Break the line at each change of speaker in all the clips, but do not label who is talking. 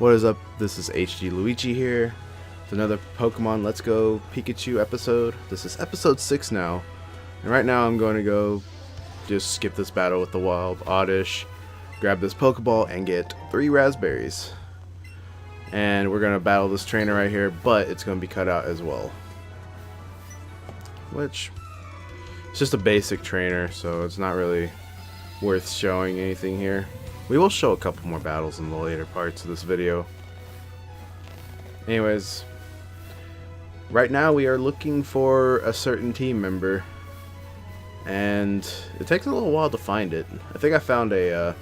What is up? This is HD Luigi here. It's another Pokemon Let's Go Pikachu episode. This is episode 6 now. And right now I'm going to go just skip this battle with the Wild Oddish, grab this Pokeball, and get 3 raspberries. And we're going to battle this trainer right here, but it's going to be cut out as well. Which, it's just a basic trainer, so it's not really worth showing anything here. We will show a couple more battles in the later parts of this video. Anyways, right now we are looking for a certain team member, and it takes a little while to find it. I think I found a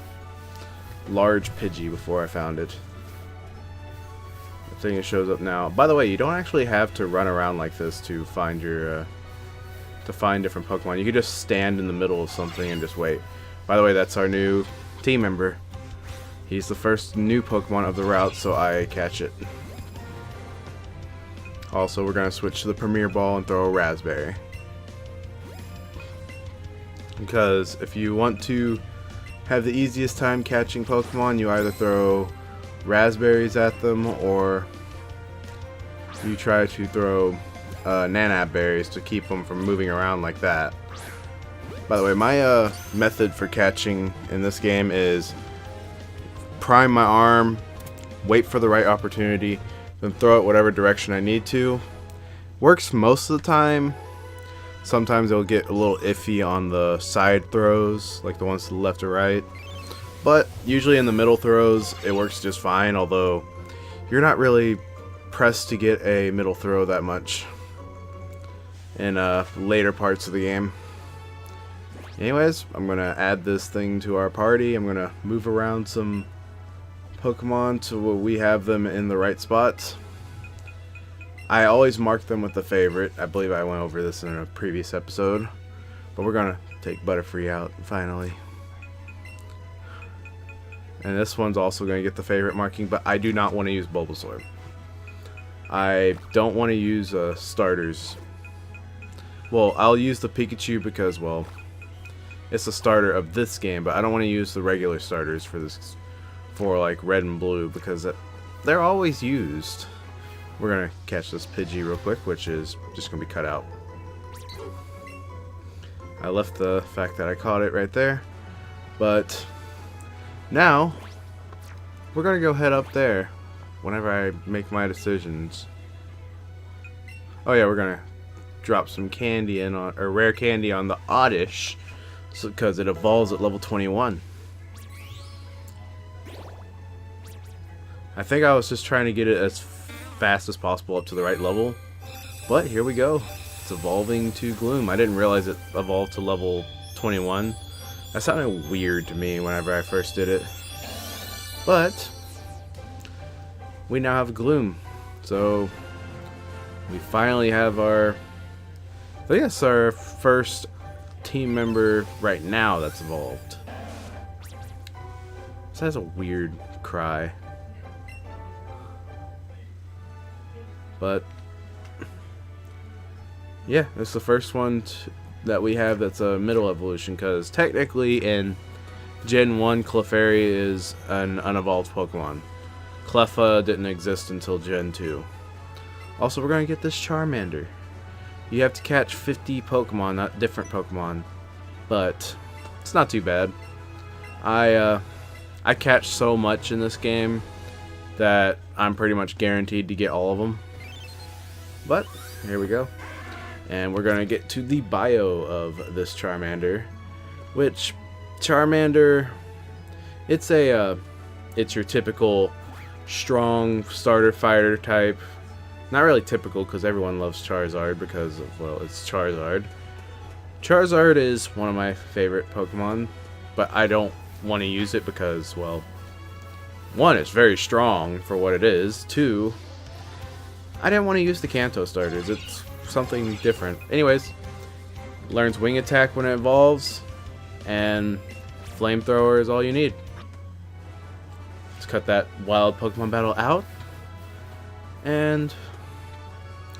large Pidgey before I found it. I think it shows up now. By the way, you don't actually have to run around like this to find your different Pokemon. You can just stand in the middle of something and just wait. By the way, that's our new team member. He's the first new Pokemon of the route, so I catch it. Also, we're going to switch to the Premier Ball and throw a Raspberry. Because if you want to have the easiest time catching Pokemon, you either throw raspberries at them or you try to throw Nanab berries to keep them from moving around like that. By the way, my method for catching in this game is prime my arm, wait for the right opportunity, then throw it whatever direction I need to. Works most of the time. Sometimes it'll get a little iffy on the side throws, like the ones to the left or right. But usually in the middle throws, it works just fine, although you're not really pressed to get a middle throw that much in later parts of the game. Anyways, I'm going to add this thing to our party. I'm going to move around some Pokemon to where we have them in the right spots. I always mark them with the favorite. I believe I went over this in a previous episode. But we're going to take Butterfree out finally. And this one's also going to get the favorite marking, but I do not want to use Bulbasaur. I don't want to use starters. Well, I'll use the Pikachu because, well, it's the starter of this game, but I don't want to use the regular starters for this, for like red and blue, because they're always used. We're gonna catch this Pidgey real quick, which is just gonna be cut out. I left the fact that I caught it right there, but now we're gonna go head up there whenever I make my decisions. Oh yeah, we're gonna drop some candy in on, or rare candy on the Oddish, because it evolves at level 21. I think I was just trying to get it as fast as possible up to the right level, but here we go. It's evolving to Gloom. I didn't realize it evolved to level 21. That sounded weird to me whenever I first did it, but we now have Gloom, so we finally have our, I guess, our first team member right now that's evolved. This has a weird cry. But yeah, it's the first one that we have that's a middle evolution, because technically in Gen 1 Clefairy is an unevolved Pokemon. Cleffa didn't exist until Gen 2. Also, we're going to get this Charmander. You have to catch 50 Pokemon, not different Pokemon, but it's not too bad. I catch so much in this game that I'm pretty much guaranteed to get all of them. But here we go, and we're gonna get to the bio of this Charmander, which Charmander, it's your typical strong starter fighter type. Not really typical, because everyone loves Charizard because of, well, it's Charizard. Charizard is one of my favorite Pokemon, but I don't want to use it because, well, one, it's very strong for what it is. Two, I didn't want to use the Kanto starters. It's something different. Anyways, learns Wing Attack when it evolves, and Flamethrower is all you need. Let's cut that wild Pokemon battle out, and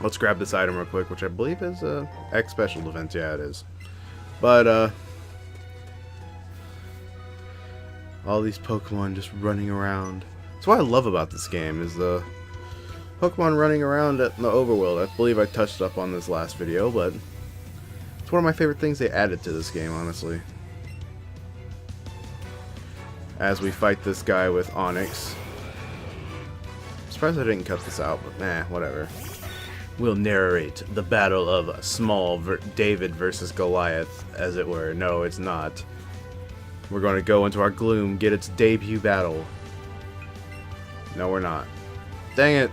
let's grab this item real quick, which I believe is X Special Defense. Yeah, it is. But all these Pokemon just running around. That's what I love about this game, is the Pokemon running around in the overworld. I believe I touched up on this last video, but it's one of my favorite things they added to this game, honestly. As we fight this guy with Onyx. I'm surprised I didn't cut this out, but nah, whatever. We'll narrate the battle of David versus Goliath, as it were. No, it's not. We're going to go into our gloom, get its debut battle. No, we're not. Dang it.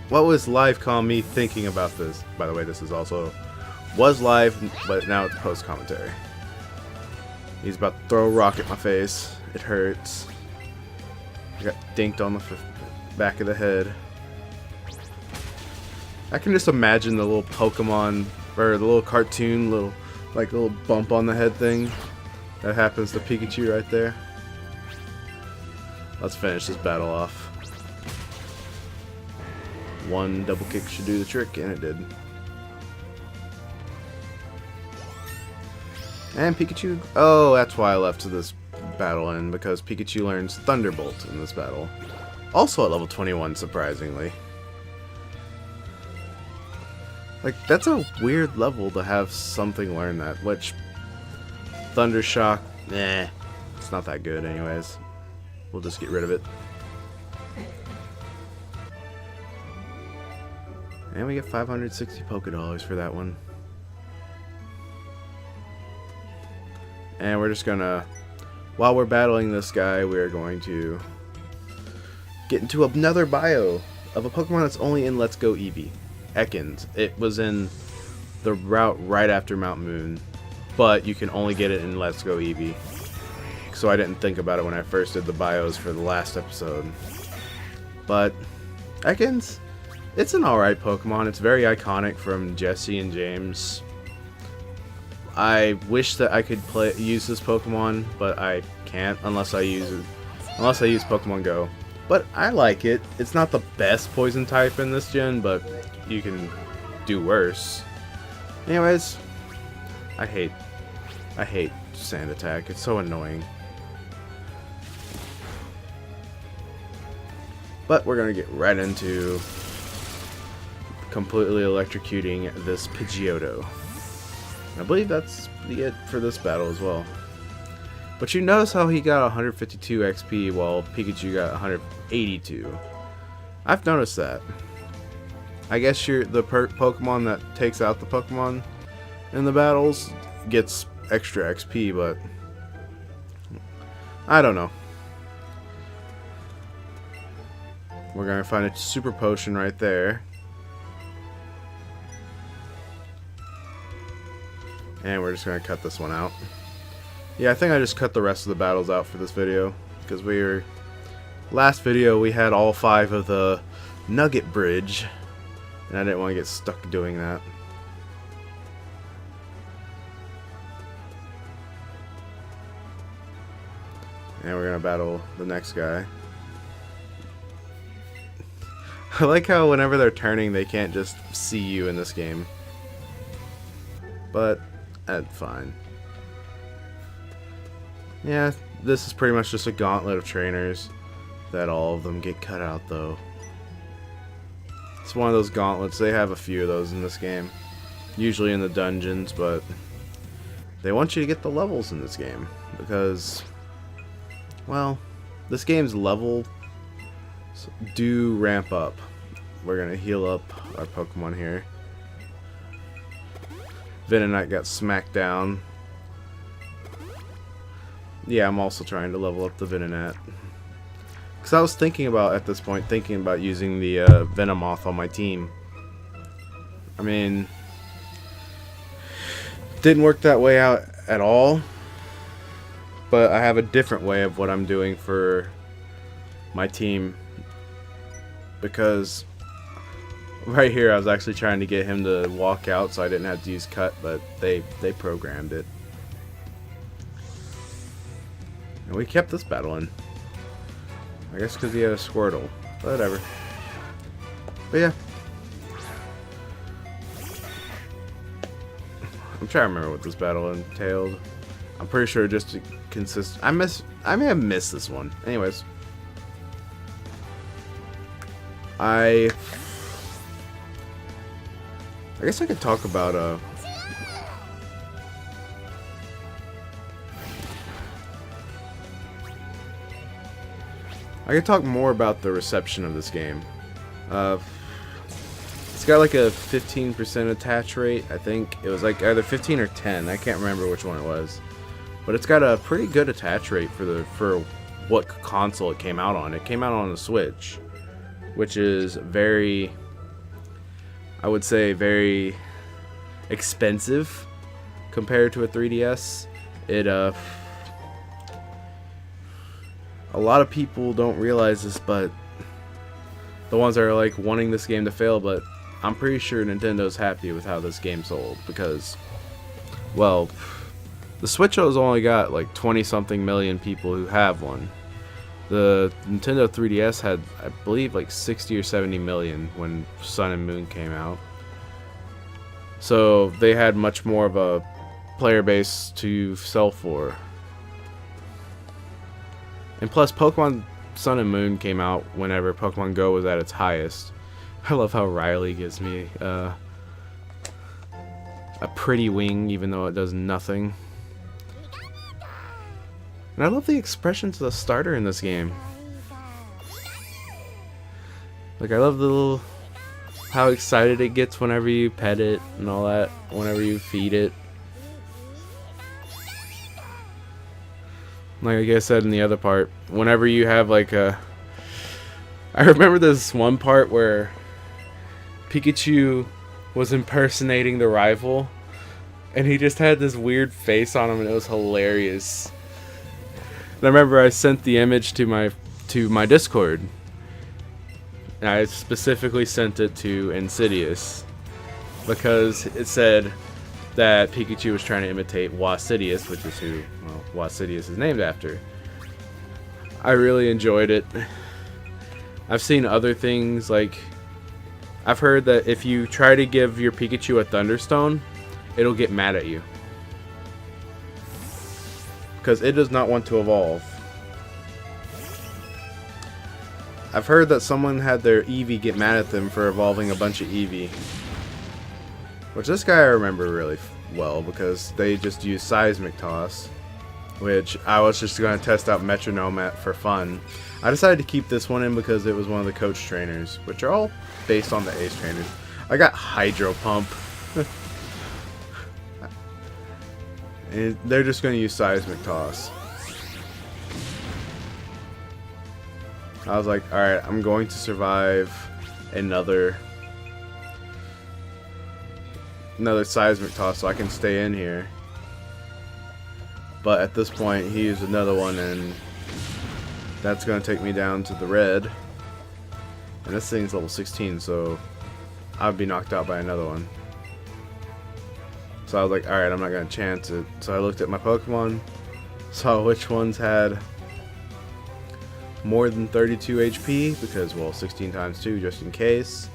What was LiveCom me thinking about this? By the way, this is also was live, but now it's post-commentary. He's about to throw a rock at my face. It hurts. I got dinked on the back of the head. I can just imagine the little Pokemon, or the little cartoon, little bump on the head thing that happens to Pikachu right there. Let's finish this battle off. One double kick should do the trick, and it did. And Pikachu... Oh, that's why I left this battle in, because Pikachu learns Thunderbolt in this battle. Also at level 21, surprisingly. Like, that's a weird level to have something learn that, which... Thundershock, nah, it's not that good anyways. We'll just get rid of it. And we get 560 Pokédollars for that one. And we're just gonna, while we're battling this guy, we're going to get into another bio of a Pokemon that's only in Let's Go Eevee. Ekans. It was in the route right after Mount Moon, but you can only get it in Let's Go Eevee. So I didn't think about it when I first did the bios for the last episode. But Ekans, it's an alright Pokemon. It's very iconic from Jesse and James. I wish that I could use this Pokemon, but I can't unless I use Pokemon Go. But I like it. It's not the best poison type in this gen, but you can do worse. Anyways, I hate Sand Attack. It's so annoying. But we're gonna get right into completely electrocuting this Pidgeotto. I believe that's it for this battle as well. But you notice how he got 152 XP while Pikachu got 182. I've noticed that. I guess the Pokemon that takes out the Pokemon in the battles gets extra XP, but I don't know. We're gonna find a super potion right there. And we're just going to cut this one out. Yeah, I think I just cut the rest of the battles out for this video. Because last video we had all 5 of the Nugget Bridge. And I didn't want to get stuck doing that. And we're going to battle the next guy. I like how whenever they're turning they can't just see you in this game. But... that's fine. Yeah, this is pretty much just a gauntlet of trainers that all of them get cut out though. It's one of those gauntlets. They have a few of those in this game. Usually in the dungeons, but they want you to get the levels in this game because, well, this game's levels do ramp up. We're gonna heal up our Pokemon here. Venonite got smacked down. Yeah, I'm also trying to level up the Venonat. Because I was thinking about, at this point, using the Venomoth on my team. I mean, didn't work that way out at all. But I have a different way of what I'm doing for my team. Because... right here, I was actually trying to get him to walk out so I didn't have to use cut, but they programmed it. And we kept this battle in. I guess because he had a Squirtle. Whatever. But yeah. I'm trying to remember what this battle entailed. I'm pretty sure just to consist... I may have missed this one. Anyways. I guess I could talk about I could talk more about the reception of this game. It's got like a 15% attach rate. I think it was like either 15 or 10. I can't remember which one it was, but it's got a pretty good attach rate for what console it came out on. It came out on the Switch, which is very, I would say, very expensive compared to a 3DS. A lot of people don't realize this, but the ones that are like wanting this game to fail, but I'm pretty sure Nintendo's happy with how this game sold because, well, the Switch has only got like 20-something million people who have one. The Nintendo 3DS had, I believe, like 60 or 70 million when Sun and Moon came out. So they had much more of a player base to sell for. And plus, Pokemon Sun and Moon came out whenever Pokemon Go was at its highest. I love how Riley gives me a pretty wing, even though it does nothing. And I love the expressions of the starter in this game. Like, I love the little, how excited it gets whenever you pet it and all that, whenever you feed it. Like I said in the other part, whenever you have like a... I remember this one part where Pikachu was impersonating the rival, and he just had this weird face on him, and it was hilarious. And I remember I sent the image to my Discord, and I specifically sent it to Insidious because it said that Pikachu was trying to imitate Wassidius, which is who Wassidius is named after. I really enjoyed it. I've seen other things, like I've heard that if you try to give your Pikachu a Thunderstone, it'll get mad at you because it does not want to evolve. I've heard that someone had their Eevee get mad at them for evolving a bunch of Eevee, which this guy I remember really well because they just used Seismic Toss, which I was just going to test out Metronome at for fun. I decided to keep this one in because it was one of the coach trainers, which are all based on the ace trainers. I got Hydro Pump. And they're just going to use Seismic Toss. I was like, alright, I'm going to survive another Seismic Toss so I can stay in here. But at this point, he used another one, and that's going to take me down to the red. And this thing's level 16, so I would be knocked out by another one. So I was like, alright, I'm not going to chance it. So I looked at my Pokemon, saw which ones had more than 32 HP, because, well, 16 times 2, just in case.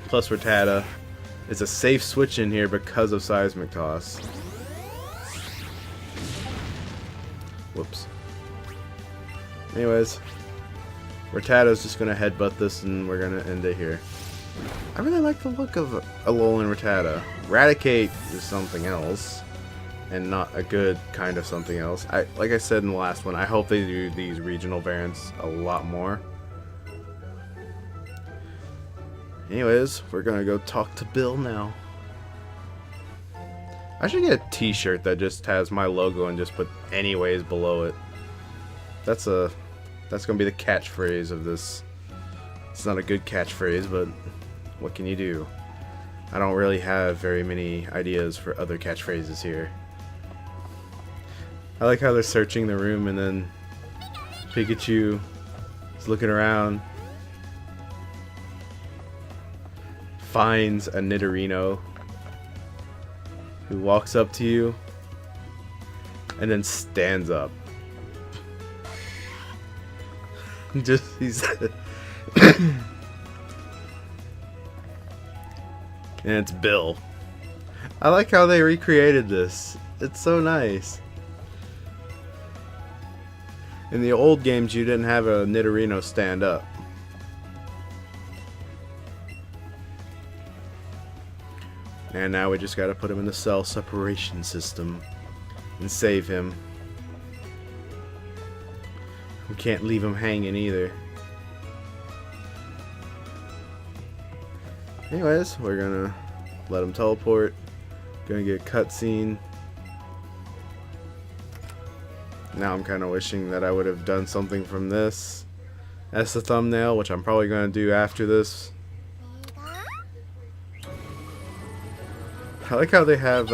Plus Rattata. It's a safe switch in here because of Seismic Toss. Whoops. Anyways, Rattata's just going to headbutt this and we're going to end it here. I really like the look of Alolan Rattata. Raticate is something else, and not a good kind of something else. Like I said in the last one, I hope they do these regional variants a lot more. Anyways, we're going to go talk to Bill now. I should get a t-shirt that just has my logo and just put anyways below it. That's going to be the catchphrase of this. It's not a good catchphrase, but what can you do? I don't really have very many ideas for other catchphrases here. I like how they're searching the room and then Pikachu is looking around, finds a Nidorino who walks up to you and then stands up. He's and it's Bill. I like how they recreated this. It's so nice. In the old games, you didn't have a Nidorino stand up. And now we just gotta put him in the cell separation system and save him. We can't leave him hanging either. Anyways, we're gonna let him teleport. Gonna get a cutscene. Now I'm kind of wishing that I would have done something from this as the thumbnail, which I'm probably gonna do after this. I like how they have,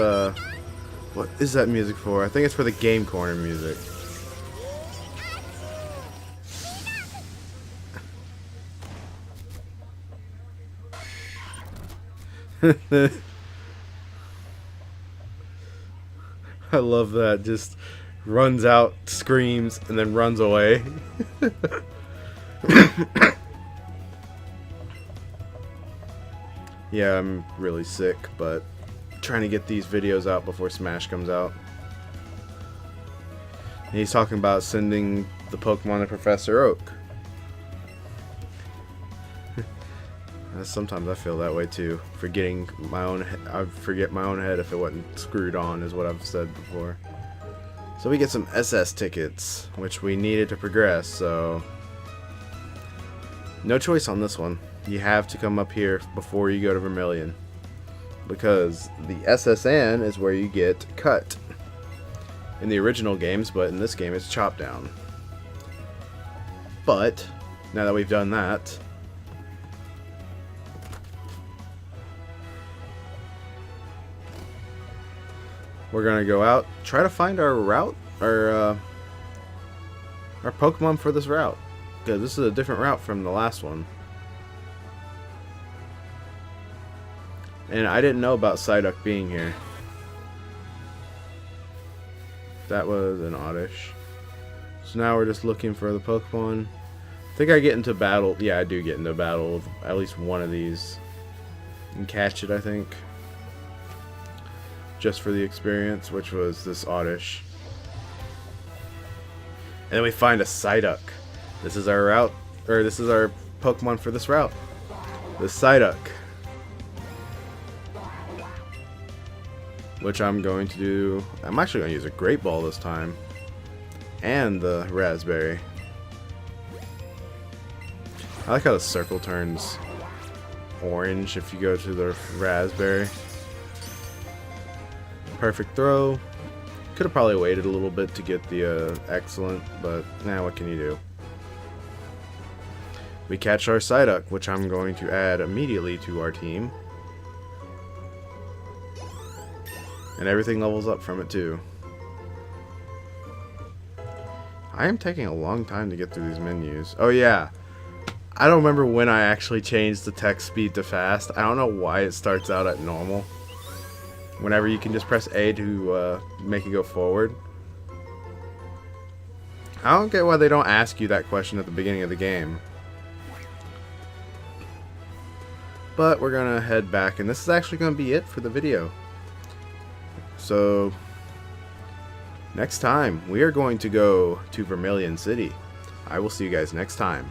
what is that music for? I think it's for the Game Corner music. I love that. Just runs out, screams, and then runs away. Yeah, I'm really sick, but trying to get these videos out before Smash comes out. And he's talking about sending the Pokemon to Professor Oak. Sometimes I feel that way too. Forgetting my own, I forget my own head if it wasn't screwed on, is what I've said before. So we get some SS tickets, which we needed to progress. So no choice on this one. You have to come up here before you go to Vermilion, because the SSN is where you get cut in the original games, but in this game it's chopped down. But now that we've done that, we're gonna go out, try to find our route, our Pokemon for this route, because this is a different route from the last one. And I didn't know about Psyduck being here. That was an oddish. So now we're just looking for the Pokemon. I think I get into battle. Yeah, I do get into battle with at least one of these and catch it, I think. Just for the experience, which was this oddish. And then we find a Psyduck. This is our route, or this is our Pokemon for this route. The Psyduck. Which I'm going to do. I'm actually going to use a Great Ball this time. And the Raspberry. I like how the circle turns orange if you go to the Raspberry. Perfect throw. Could have probably waited a little bit to get the excellent, but now what can you do? We catch our Psyduck, which I'm going to add immediately to our team. And everything levels up from it too. I am taking a long time to get through these menus. Oh yeah. I don't remember when I actually changed the text speed to fast. I don't know why it starts out at normal. Whenever you can just press A to make it go forward. I don't get why they don't ask you that question at the beginning of the game. But we're gonna head back, and this is actually gonna be it for the video. So next time we are going to go to Vermilion City. I will see you guys next time.